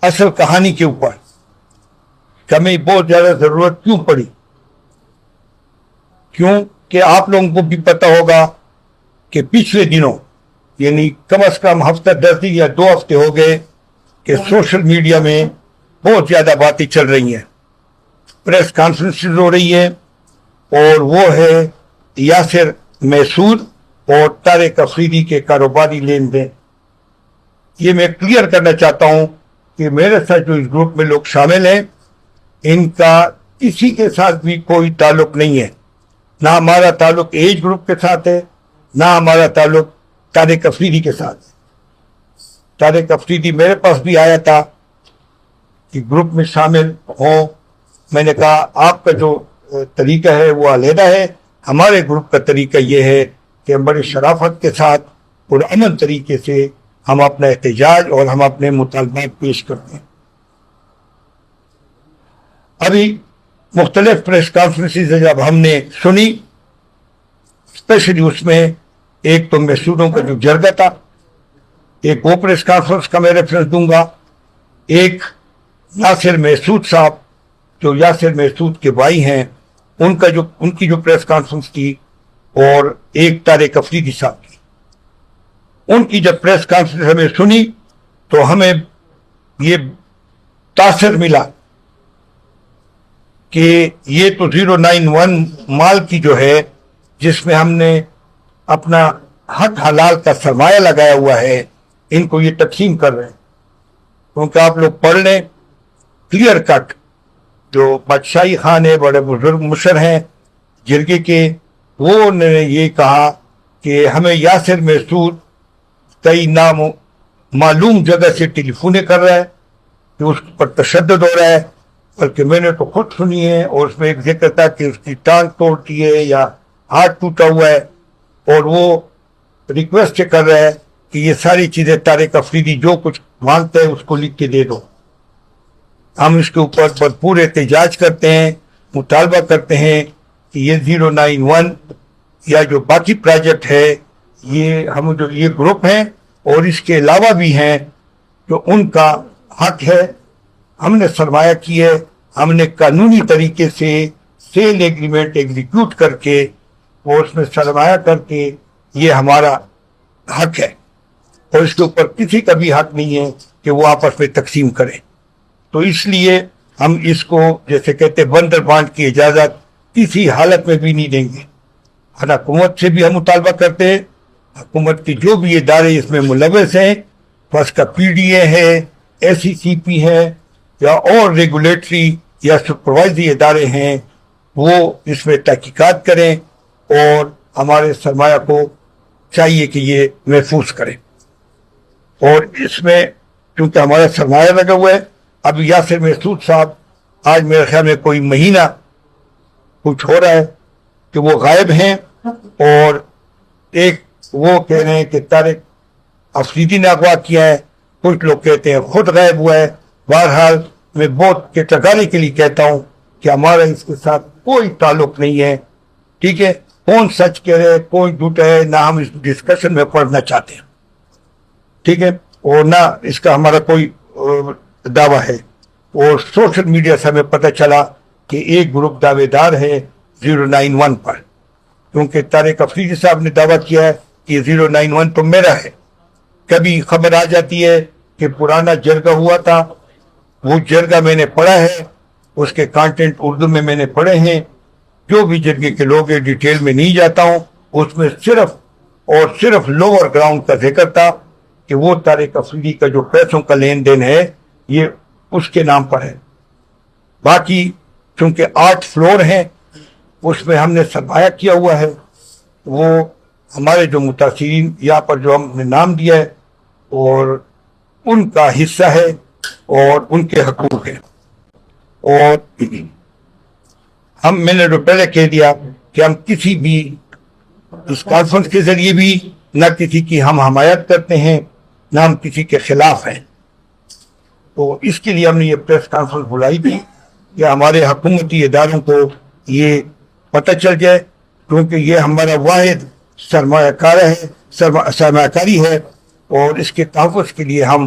اصل کہانی کے اوپر کہ ہمیں بہت زیادہ ضرورت کیوں پڑی. کیوں کہ آپ لوگوں کو بھی پتہ ہوگا کہ پچھلے دنوں یعنی کم از کم ہفتہ 10 دن یا 2 ہفتے ہو گئے کہ سوشل میڈیا میں بہت زیادہ باتیں چل رہی ہیں. پریس کانفرنسز ہو رہی ہے اور وہ ہے یاسر محسود اور طارق افریدی کے کاروباری لین دین. یہ میں کلیئر کرنا چاہتا ہوں کہ میرے ساتھ جو اس گروپ میں لوگ شامل ہیں ان کا کسی کے ساتھ بھی کوئی تعلق نہیں ہے. نہ ہمارا تعلق ایج گروپ کے ساتھ ہے, نہ ہمارا تعلق طارق افریدی کے ساتھ ہے. طارق افریدی میرے پاس بھی آیا تھا کہ گروپ میں شامل ہوں. میں نے کہا آپ کا جو طریقہ ہے وہ علیحدہ ہے, ہمارے گروپ کا طریقہ یہ ہے کہ ہم بڑے شرافت کے ساتھ پرامن طریقے سے ہم اپنا احتجاج اور ہم اپنے مطالبات پیش کرتے ہیں. ابھی مختلف پریس کانفرنسز جب ہم نے سنی, اسپیشلی اس میں ایک تو محسودوں کا جو جرگہ تھا, ایک وہ پریس کانفرنس کا میں ریفرنس دوں گا, ایک یاسر محسود صاحب جو یاسر محسود کے بھائی ہیں ان کی جو پریس کانفرنس تھی, اور ایک طارق افریدی صاحب کی. ان کی جب پریس کانفرنس ہمیں سنی تو ہمیں یہ تاثر ملا کہ یہ تو 091 مال کی جو ہے جس میں ہم نے اپنا حق حلال کا سرمایہ لگایا ہوا ہے, ان کو یہ تقسیم کر رہے ہیں. کیونکہ آپ لوگ پڑھ لیں کلیئر کٹ, جو بادشاہی خان ہے, بڑے بزرگ مشر ہیں جرگے کے, وہ نے یہ کہا کہ ہمیں یاسر محسود کئی معلوم جگہ سے ٹیلی فونیں کر رہا ہے کہ اس پر تشدد ہو رہا ہے, بلکہ میں نے تو خود سنی ہے, اور اس میں ایک ذکر تھا کہ اس کی ٹانگ توڑتی ہے یا ہاتھ ٹوٹا ہوا ہے, اور وہ ریکویسٹ کر رہا ہے کہ یہ ساری چیزیں طارق افریدی جو کچھ مانگتا ہے اس کو لکھ کے دے دو. ہم اس کے اوپر بھرپور احتجاج کرتے ہیں, مطالبہ کرتے ہیں کہ یہ 091 یا جو باقی پروجیکٹ ہے, یہ ہم جو یہ گروپ ہیں اور اس کے علاوہ بھی ہیں جو ان کا حق ہے. ہم نے سرمایہ کی ہے, ہم نے قانونی طریقے سے سیل ایگریمنٹ ایگزیکیوٹ کر کے اور اس میں سرمایہ کر کے یہ ہمارا حق ہے, اور اس کے اوپر کسی کا بھی حق نہیں ہے کہ وہ آپس میں تقسیم کریں. تو اس لیے ہم اس کو جیسے کہتے بندر بانٹ کی اجازت کسی حالت میں بھی نہیں دیں گے. حکومت سے بھی ہم مطالبہ کرتے ہیں, حکومت کی جو بھی ادارے اس میں ملوث ہیں, فرض کا پی ڈی اے ہے, ایس سی سی پی ہے, یا اور ریگولیٹری یا سپروائزری ادارے ہیں, وہ اس میں تحقیقات کریں اور ہمارے سرمایہ کو چاہیے کہ یہ محفوظ کریں. اور اس میں چونکہ ہمارا سرمایہ لگا ہوا ہے, اب یاسر محسود صاحب آج میرے خیال میں کوئی مہینہ کچھ ہو رہا ہے کہ وہ غائب ہیں, اور ایک وہ کہہ رہے ہیں کہ طارق افریدی نے اغوا کیا ہے, کچھ لوگ کہتے ہیں خود غائب ہوا ہے. بہرحال میں بہت کیٹاگری کے لیے کہتا ہوں کہ ہمارا اس کے ساتھ کوئی تعلق نہیں ہے. ٹھیک ہے, کون سچ کہہ رہے کون جھوٹا ہے, نہ ہم اس ڈسکشن میں پڑھنا چاہتے ہیں. ٹھیک ہے, اور نہ اس کا ہمارا کوئی دعویٰ ہے. اور سوشل میڈیا سے ہمیں پتہ چلا کہ ایک گروپ دعوے دار ہے 091 پر, کیونکہ طارق افریدی صاحب نے دعویٰ کیا ہے کہ 091 تو میرا ہے. کبھی خبر آ جاتی ہے کہ پرانا جرگہ ہوا تھا, وہ جرگہ میں نے پڑھا ہے, اس کے کانٹینٹ اردو میں نے پڑھے ہیں, جو بھی جرگے کے لوگ ہیں ڈیٹیل میں نہیں جاتا ہوں. اس میں صرف اور صرف لوور گراؤنڈ کا ذکر تھا کہ وہ طارق افریدی کا جو پیسوں کا لین دین ہے یہ اس کے نام پر ہے. باقی چونکہ 8 فلور ہیں اس میں ہم نے سرمایہ کیا ہوا ہے, وہ ہمارے جو متاثرین یہاں پر جو ہم نے نام دیا ہے اور ان کا حصہ ہے اور ان کے حقوق ہیں. اور میں نے جو پہلے کہہ دیا کہ ہم کسی بھی اس کانفرنس کے ذریعے بھی نہ کسی کی ہم حمایت کرتے ہیں نہ ہم کسی کے خلاف ہیں. تو اس کے لیے ہم نے یہ پریس کانفرنس بلائی تھی کہ ہمارے حکومتی اداروں کو یہ پتہ چل جائے, کیونکہ یہ ہمارا واحد سرمایہ کاری ہے, اور اس کے تحفظ کے لیے ہم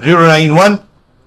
091